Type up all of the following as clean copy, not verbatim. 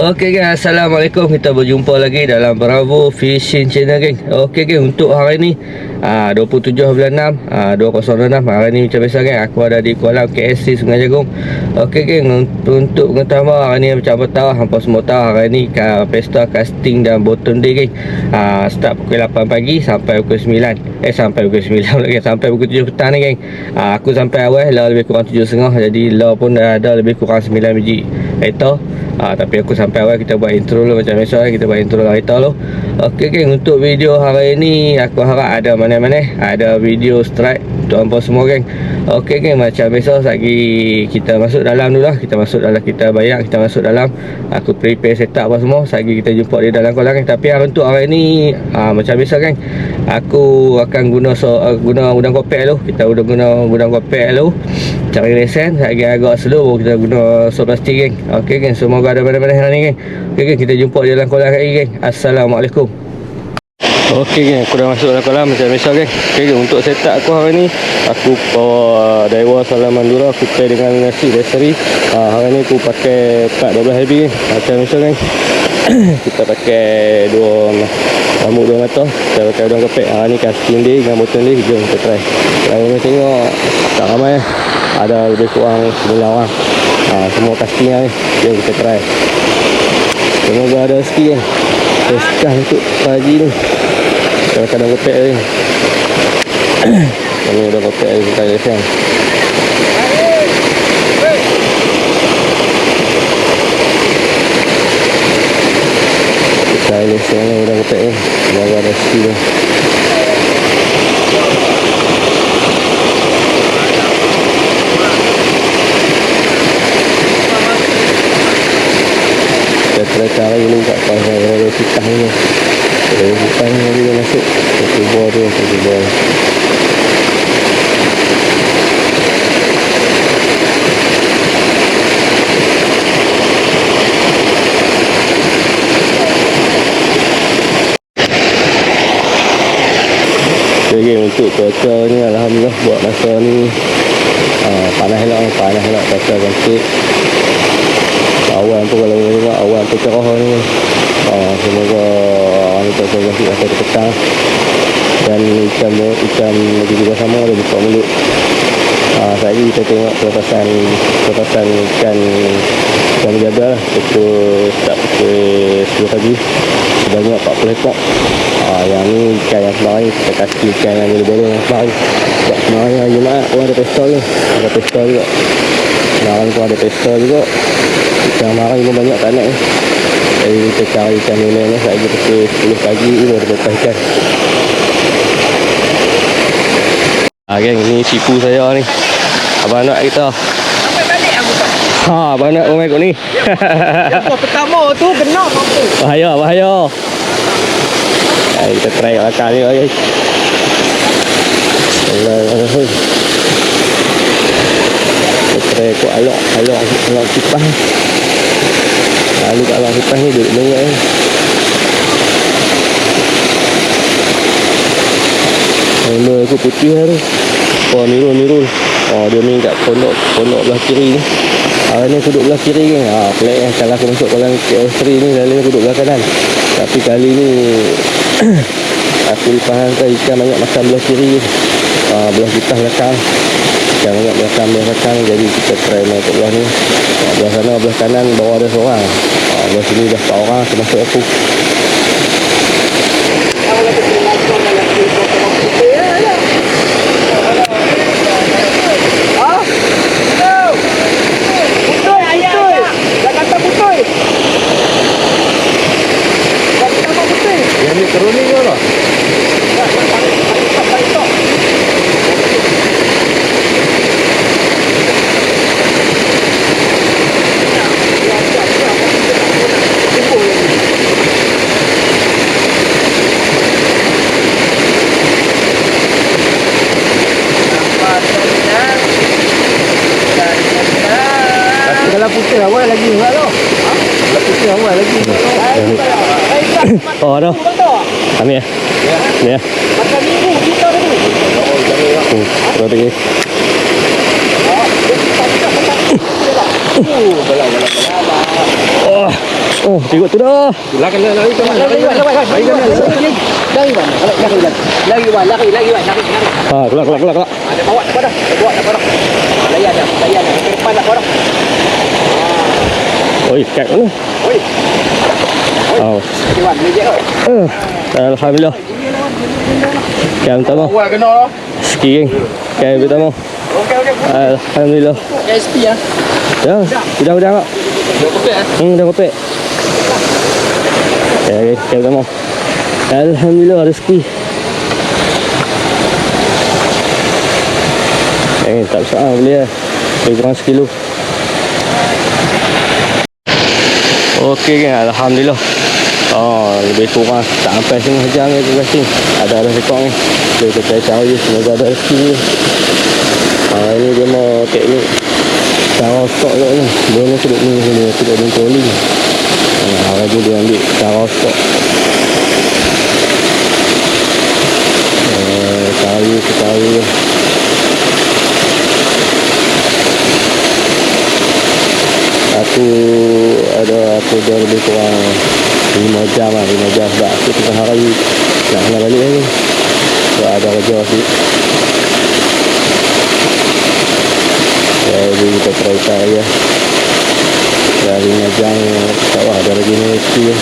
Okey geng, Assalamualaikum. Kita berjumpa lagi dalam Bravo Fishing Channel geng. Okey geng, untuk hari ni 27 bulan 6 2006. Hari ni macam biasa geng, aku ada di Kuala KSC Sungai Jagung. Okey geng, untuk pengetahuan hari ni macam apa tahu, hampa semua tahu hari ni pesta casting dan bottom day geng. Start pukul 8 pagi sampai pukul 9. Sampai pukul 9 lagi, sampai pukul 7 petang ni geng. Aku sampai awal lah lebih kurang 7.30. Jadi lah pun dah ada lebih kurang 9 biji kereta. Tapi aku sampai awal, kita buat intro dulu macam biasa. Kita buat intro kereta dulu. Okey geng, untuk video hari ni aku harap ada mana-mana, ada video strike untuk hampa semua geng. Okey geng, macam biasa lagi kita masuk dalam dulu lah. Kita masuk dalam, kita bayar, kita masuk dalam. Aku prepare set up apa semua. Lagi kita jumpa di dalam kolam geng. Tapi untuk hari ni macam biasa geng, aku akan guna udang kopek dulu. Kita guna udang kopek dulu, cari lesen. Lagi agak slow baru kita guna sop plastik geng. Okey geng, semoga ada mana-mana hari ni geng. Okey geng, kita jumpa di dalam kolam lagi geng. Assalamualaikum. Okey geng, aku dah masuk dalam kolam macam biasa geng. Okey geng, untuk setup aku hari ni, aku bawa Daiwa Salaman Dura. Aku pakai dengan nasi Deseri. Hari ni aku pakai 12 habis geng. Macam biasa geng. Kita pakai dua mata. Kita pakai udang kepek. Hari ni casting day dengan bottom day. Jom kita try. Kalau kita tengok tak ramai, ada lebih kurang 9 orang. Semua casting lah ni. Jom kita try. Semoga ada rezeki kan. Rezeki untuk pagi ni. Kita pakai udang kepek ni. Ini udang kepek ni kita lesen. Kita lesen ni udang kepek ni. Semoga ada rezeki ni. Kita try cari dulu kat pasal raya Sitang ni. Raya Sitang ni dia masuk kubur tu, kubur. Jadi untuk cuaca ni alhamdulillah buat masa ni panas elok, cuaca cantik. Awan pun kalau boleh tengok, awan tu cerah ni. Semoga ni cuaca cantik sampai petang. Dan ikan lagi juga sama, dia buka mulut. Sekali kita tengok pelepasan ikan berjaga lah. Start pukul 10 pagi, sebanyak 40 ekor. Yang ni ikan yang semalam ni kita kasih ikan yang boleh-boleh yang semalam. Sebab semalam ni hari Jumaat pun ada pesta ni. Ada pesta juga. Semalam pun ada pesta juga. Ikan marang pun banyak tak nak ni. Jadi kita cari ikan lele ni. Lagi pukul 10 pagi ni baru lepas ikan. Geng, ni tipu saya ni. Abang nak kita. Sampai balik aku tak. Abang nak orang ikut ni. Yang pertama tu kena mampu. Bahaya. Kita try akal ni guys. Allah. Kita try ikut alok kipas. Lalu kat alok kipas ni duduk banyak ni. Mula aku putih lah tu. Mirul. Dia main kat pondok belah kiri ni. Hari ni aku duduk belah kiri kan. Pelik kan. Kalau aku masuk kolam KS3 ni, lalu aku duduk belah kanan. Tapi kali ni aku dipahangkan ikan banyak makan belah kiri. Belah kita belakang. Ikan banyak belakang. Jadi kita try main kat belah ni. Belah sana, belah kanan bawah ada seorang. Belah sini dah 4 orang termasuk aku. Yang ni keruning ke apa? Kalau putih awal lagi enggak tu? Kalau putih awal lagi. Oh, ada. Kami ya. Ni ya. Makan minggu kita dulu. Berapa guys? Belah. Oh. Oh, tengok tu dah. Lagi Wan. Lagi Wan. Lagi Wan. Ha, kelak. Ada bawa dah. Layan dah. Ke depan dah dah. Oi, kat mana? Oi. Oh. Lagi Wan, ni je. Alhamdulillah. Yang pertama. Wah, kena dah. Skiing. Yang pertama. Okey. Alhamdulillah. SP ah. Ya, sudah kak. Dah okey ah. Dah kopek. Ya, yang pertama. Alhamdulillah rezeki. Tak besar boleh lah. Lebih kurang sekilo. Okey kan, Alhamdulillah. Lebih kurang tak sampai setengah jam ni tugas ni. Ada rekod ni. Kita cari semoga ada rezeki. Ini dia mau teknik cara stok kot ni. Dia ni sedut ni sini, sedut ni trolling. Lagi dia ambil cara stok. Cari. Aku dah lebih kurang 5 jam sebab aku tengah hari nak kena balik lagi sebab ada kerja sikit. Jadi kita try ya. Dah 5 jam tak apa, ada lagi rezeki ya.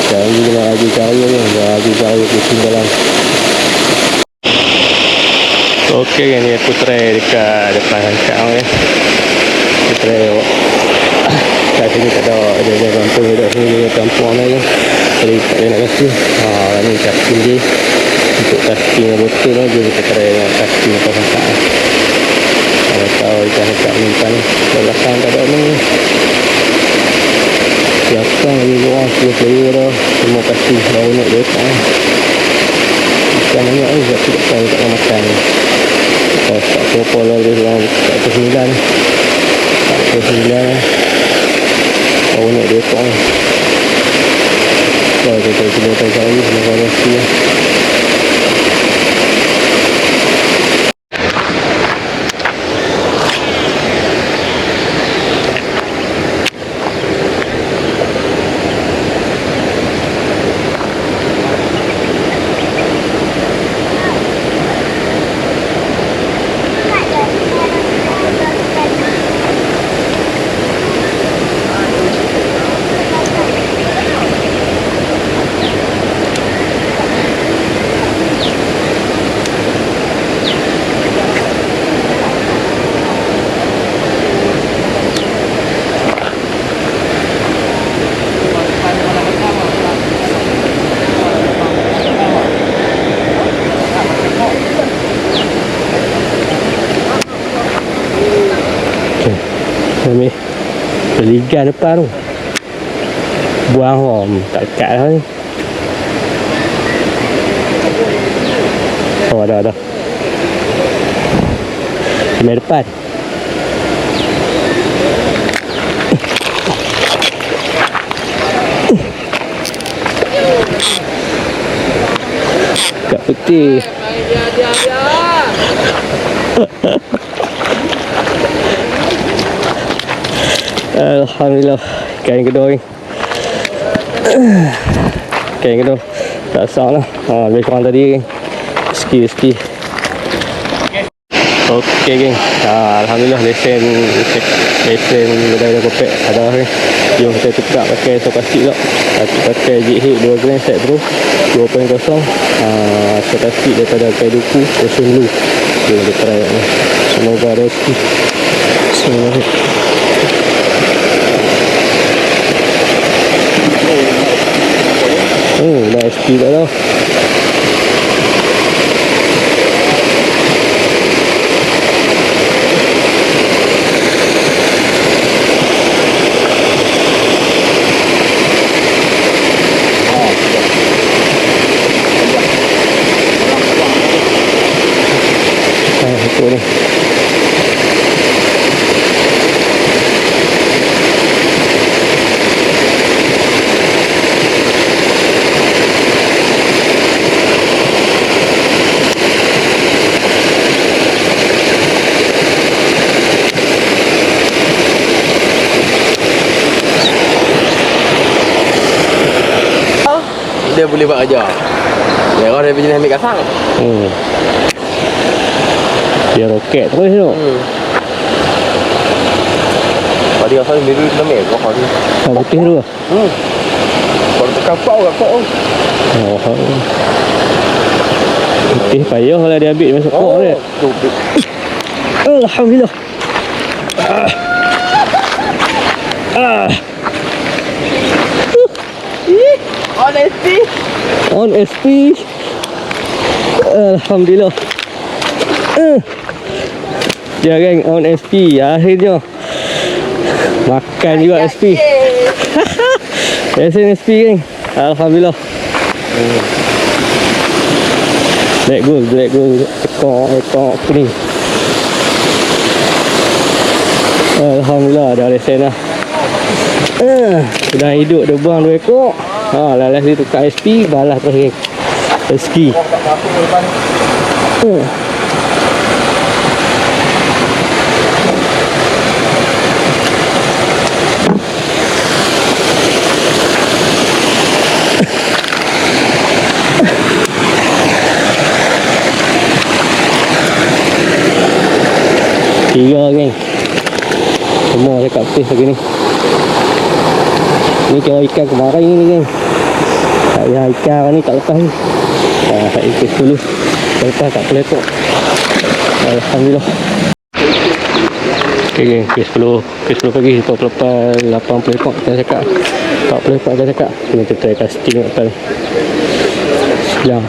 Sekarang ni kena lagi cari pusing dalam. Okey kan ni aku try dekat depan kancang ya. Aku try kat sini tak ada kampung dekat sini, kampung ni kan. Jadi tak ada nak kasi. Ni casting dia. Untuk casting yang betul lah dia kita try dengan casting atau kancang. Kalau tahu ikan mintan ni belakang tak ada ni. Siapa lagi orang 10 player dah. Semua casting baru nak dekat. Ikan banyak ni sebab tidak tahu tak nak makan. Tak berapa lah dia orang 109. 109 baru nak dekat ni. So kita cuba cari semoga rezeki lah. Ni peligan depan tu buang hom tak dekat lah ni. Oh ada di depan. Kat putih. Alhamdulillah, kain kedua ni. Kain kedua tak sah lah. Lebih kurang tadi ski. Okey geng. Alhamdulillah lesen berdaya kopek ada ni. Jom kita tukar pakai stokastik pula. Aku pakai GH 2 gram set bro 2.0. Stokastik daripada Kaiduku Ocean Blue. Jom kita try ni. Semoga rezeki. Semoga dah SP dah lah. Itu ni. dia boleh buat kerja. Dia orang dia jenis ambil kasang. Dia roket terus tu. Kalau dia asal biru dalam ni, kau ni. Putih tu. Kalau tu kapau. Oh. Putih payah lah dia ambil masuk kok dia. Alhamdulillah. On SP. Alhamdulillah. Ya geng, on SP akhirnya. Makan juga SP. SP geng. Alhamdulillah. Black gold. Ekor ni. Alhamdulillah dah lesen dah. Dah hidup dia buang 2 ekor. Lalas dia tukar SP, balas terus geng. Rezeki. Tiga geng. Semua dekat pis lagi ni. Ni kira ikan kemarin ni geng. Tak payah ikan ni tak lepas ni. Tak ikut dulu. Lepas tak pelepok. Alhamdulillah. Ok geng, kes 10 pagi. Lepas 80 ekor kita cakap. 40 ekor kita cakap. Kita try casting atas. Silang.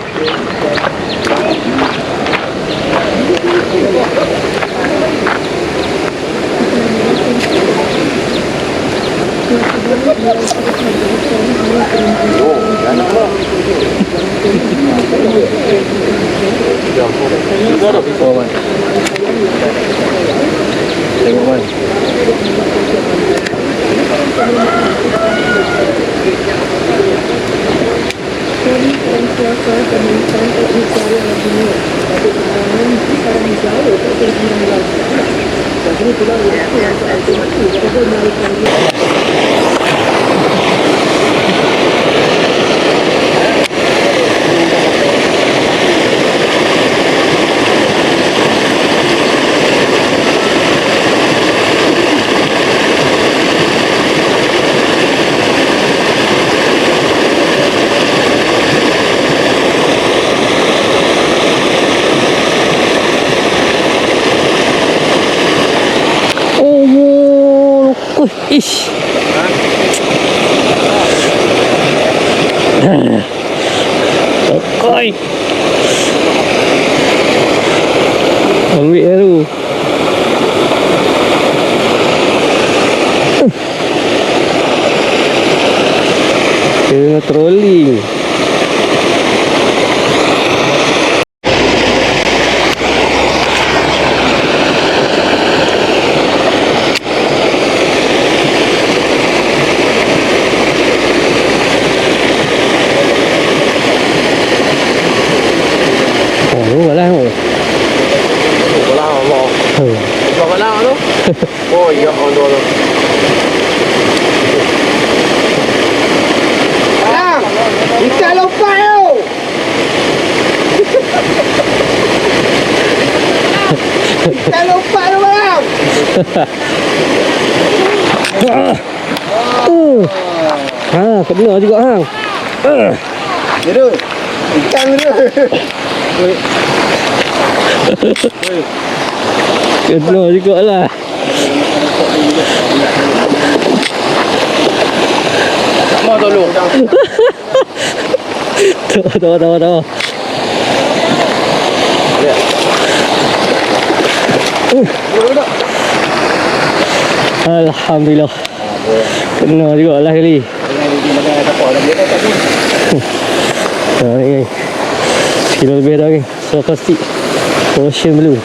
Ish. Okey. Ambil baru. Kena trolling. Oh iya, on. Bang, ikan lompat tu. Ikan lompat tu bang. Kena juga hang. Biru. Ikan biru. Kena juga lah. Sama tolong. Tahu. Alhamdulillah. Kena juga lah kali. Ni kilo lebih dah ni. So pasti Ocean Blue.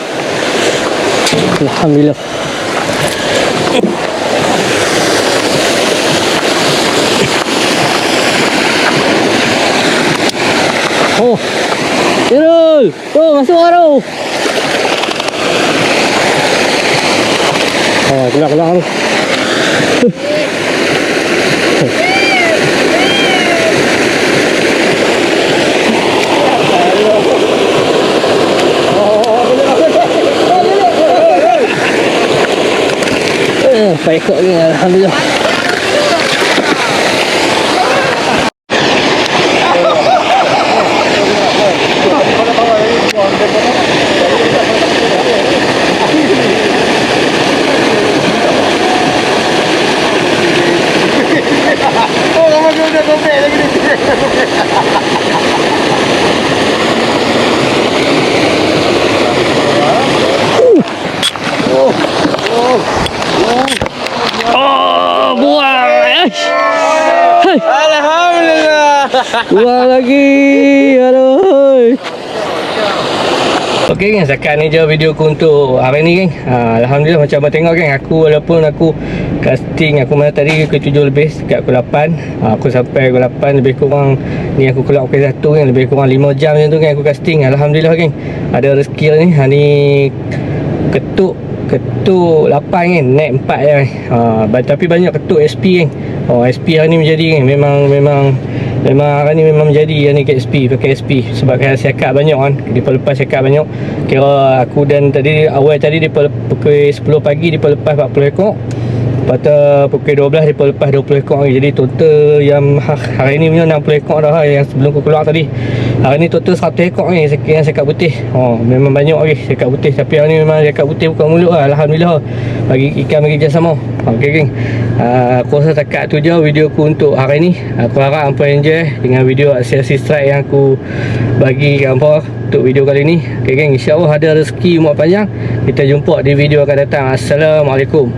Alhamdulillah. Oh, Irul, tuh masuk baru. Oh, keluar. dapat ekor geng. Alhamdulillah. Oh, buang. Alhamdulillah. Buang lagi. Aduh. Okey geng, setakat ni je video aku untuk hari ni geng. Alhamdulillah macam abang tengok geng, aku walaupun aku casting, aku mana tadi ke 7 lebih dekat pukul 8, aku sampai pukul 8 lebih kurang ni, aku keluar pukul 1 geng, lebih kurang 5 jam macam tu geng aku casting. Alhamdulillah geng, ada rezeki ni. Ni ketuk 8 geng, naik 4 je geng. Tapi banyak ketuk SP geng. SP hari ni menjadi geng, memang hari ni memang menjadi hari ni pakai SP sebab kan siakap banyak kan, lepas siakap banyak. Kira aku dan tadi awal tadi pukul 10 pagi lepas 40 ekor, lepas tu pukul 12 lepas 20 ekor lagi. Jadi total yang hari ni punya 60 ekor dah yang sebelum aku keluar tadi. Hari ni total 100 ekor ni yang siakap putih. Memang banyak lagi siakap putih, tapi hari ni memang siakap putih bukan mulut lah. Alhamdulillah, bagi ikan bagi kerjasama. Okey geng, aku rasa takat tu je video aku untuk hari ni. Aku harap hampa enjoy dengan video aksi-aksi strike yang aku bagi kat hampa untuk video kali ni. Okey geng, insyaAllah ada rezeki umur panjang. Kita jumpa di video akan datang. Assalamualaikum.